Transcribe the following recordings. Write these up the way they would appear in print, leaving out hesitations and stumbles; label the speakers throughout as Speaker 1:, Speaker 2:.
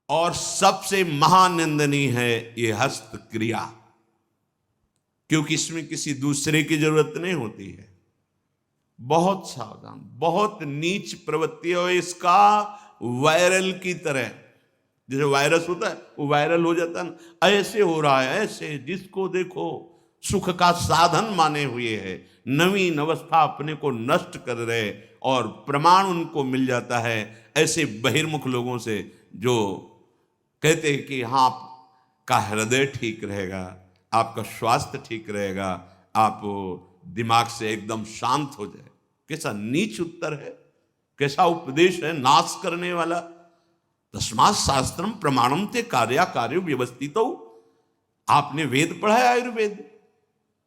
Speaker 1: और सबसे महानिंदनीय है ये हस्त क्रिया, क्योंकि इसमें किसी दूसरे की जरूरत नहीं होती है। बहुत सावधान, बहुत नीच प्रवृत्ति है इसका। वायरल की तरह, जैसे वायरस होता है वो वायरल हो जाता है ना, ऐसे हो रहा है, ऐसे जिसको देखो सुख का साधन माने हुए है, नवीन अवस्था अपने को नष्ट कर रहे और प्रमाण उनको मिल जाता है ऐसे बहिर्मुख लोगों से, जो कहते हैं कि हाँ आपका हृदय ठीक रहेगा, आपका स्वास्थ्य ठीक रहेगा, आप दिमाग से एकदम शांत हो जाए। कैसा नीच उत्तर है, कैसा उपदेश है, नाश करने वाला। तस्मात् शास्त्रम प्रमाणम ते कार्या कार्यो व्यवस्थितो। आपने वेद पढ़ा है, आयुर्वेद?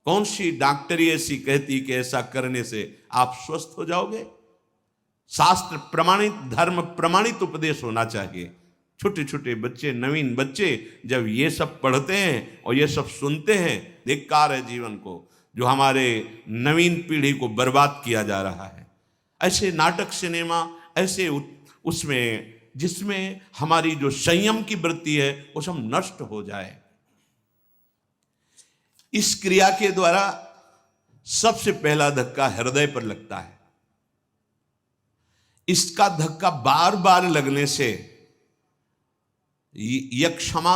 Speaker 1: कौन सी डॉक्टरी ऐसी कहती कि ऐसा करने से आप स्वस्थ हो जाओगे? शास्त्र प्रमाणित, धर्म प्रमाणित उपदेश होना चाहिए। छोटे छोटे बच्चे, नवीन बच्चे जब ये सब पढ़ते हैं और ये सब सुनते हैं, धिक्कार है जीवन को, जो हमारे नवीन पीढ़ी को बर्बाद किया जा रहा है। ऐसे नाटक, सिनेमा, ऐसे उसमें जिसमें हमारी जो संयम की वृत्ति है वो सब नष्ट हो जाए। इस क्रिया के द्वारा सबसे पहला धक्का हृदय पर लगता है। इसका धक्का बार बार लगने से यक्षमा,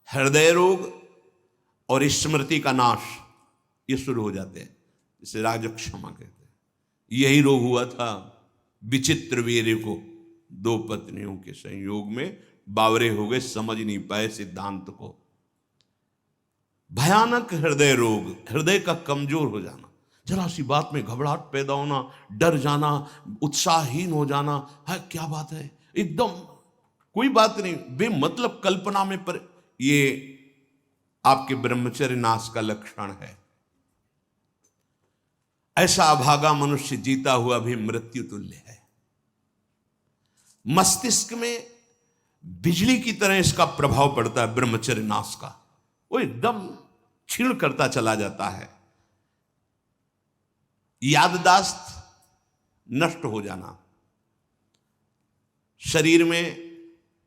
Speaker 1: हृदय रोग और स्मृति का नाश ये शुरू हो जाते हैं, जिसे राजक्षमा कहते हैं। यही रोग हुआ था विचित्र वीर्य को। 2 पत्नियों के संयोग में बावरे हो गए, समझ नहीं पाए सिद्धांत को। भयानक हृदय रोग, हृदय का कमजोर हो जाना, जरा सी बात में घबराहट पैदा होना, डर जाना, उत्साहहीन हो जाना, है क्या बात है, एकदम कोई बात नहीं, बेमतलब कल्पना में, पर ये आपके ब्रह्मचर्य नाश का लक्षण है। ऐसा अभागा मनुष्य जीता हुआ भी मृत्यु तुल्य है। मस्तिष्क में बिजली की तरह इसका प्रभाव पड़ता है ब्रह्मचर्य नाश का, वो एकदम क्षीण करता चला जाता है। याददाश्त नष्ट हो जाना, शरीर में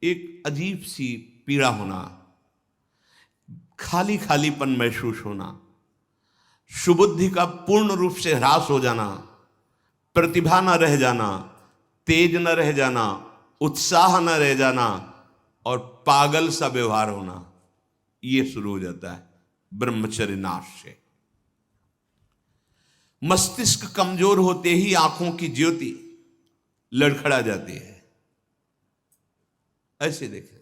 Speaker 1: एक अजीब सी पीड़ा होना, खाली खालीपन महसूस होना, सुबुद्धि का पूर्ण रूप से ह्रास हो जाना, प्रतिभा न रह जाना, तेज न रह जाना, उत्साह न रह जाना और पागल सा व्यवहार होना, ये शुरू हो जाता है ब्रह्मचर्य नाश से। मस्तिष्क कमजोर होते ही आंखों की ज्योति लड़खड़ा जाती है। ऐसे देखें,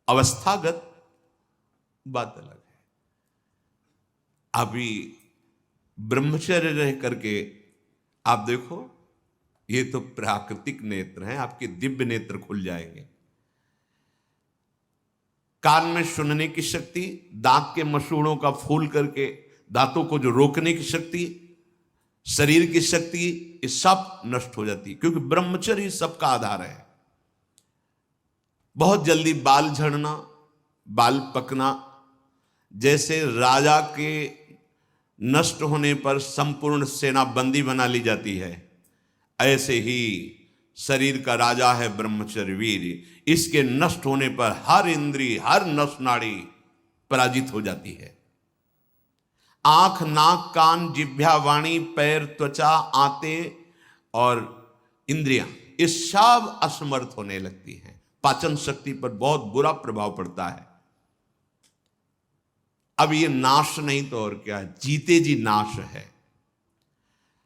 Speaker 1: अवस्थागत बात अलग है। अभी ब्रह्मचर्य रह करके आप देखो, ये तो प्राकृतिक नेत्र हैं, आपके दिव्य नेत्र खुल जाएंगे। कान में सुनने की शक्ति, दांत के मसूड़ों का फूल करके दांतों को जो रोकने की शक्ति, शरीर की शक्ति, ये सब नष्ट हो जाती है, क्योंकि ब्रह्मचर्य सबका आधार है। बहुत जल्दी बाल झड़ना, बाल पकना, जैसे राजा के नष्ट होने पर संपूर्ण सेना बंदी बना ली जाती है, ऐसे ही शरीर का राजा है ब्रह्मचर्य वीर्य। इसके नष्ट होने पर हर इंद्रिय, हर नस नाड़ी पराजित हो जाती है। आंख, नाक, कान, जिह्वा, वाणी, पैर, त्वचा, आंते और इंद्रियां, ये सब असमर्थ होने लगती हैं। पाचन शक्ति पर बहुत बुरा प्रभाव पड़ता है। अब ये नाश नहीं तो और क्या, जीते जी नाश है।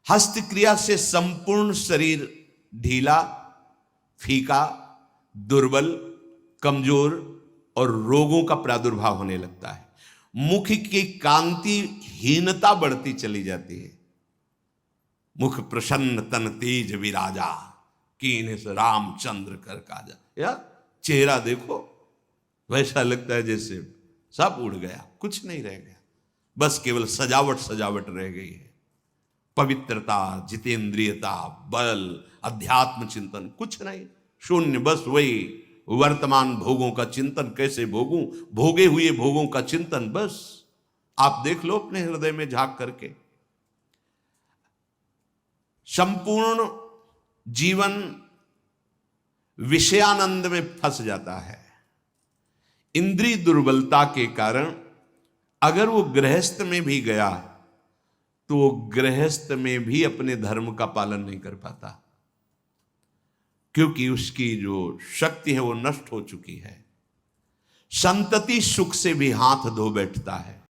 Speaker 1: हस्त क्रिया से संपूर्ण शरीर ढीला, फीका, दुर्बल, कमजोर और रोगों का प्रादुर्भाव होने लगता है। मुख की कांति हीनता बढ़ती चली जाती है। मुख प्रसन्न तन तेज विराजा, कीन्ह से रामचंद्र कर काजा। यार चेहरा देखो, वैसा लगता है जैसे सब उड़ गया, कुछ नहीं रह गया, बस केवल सजावट सजावट रह गई है। पवित्रता, जितेंद्रियता, बल, अध्यात्म चिंतन कुछ नहीं, शून्य। बस वही वर्तमान भोगों का चिंतन, कैसे भोगूं, भोगे हुए भोगों का चिंतन। बस आप देख लो अपने हृदय में झांक करके। संपूर्ण जीवन विषयानंद में फंस जाता है। इंद्रिय दुर्बलता के कारण अगर वो गृहस्थ में भी गया तो वो गृहस्थ में भी अपने धर्म का पालन नहीं कर पाता, क्योंकि उसकी जो शक्ति है वो नष्ट हो चुकी है। संतति सुख से भी हाथ धो बैठता है।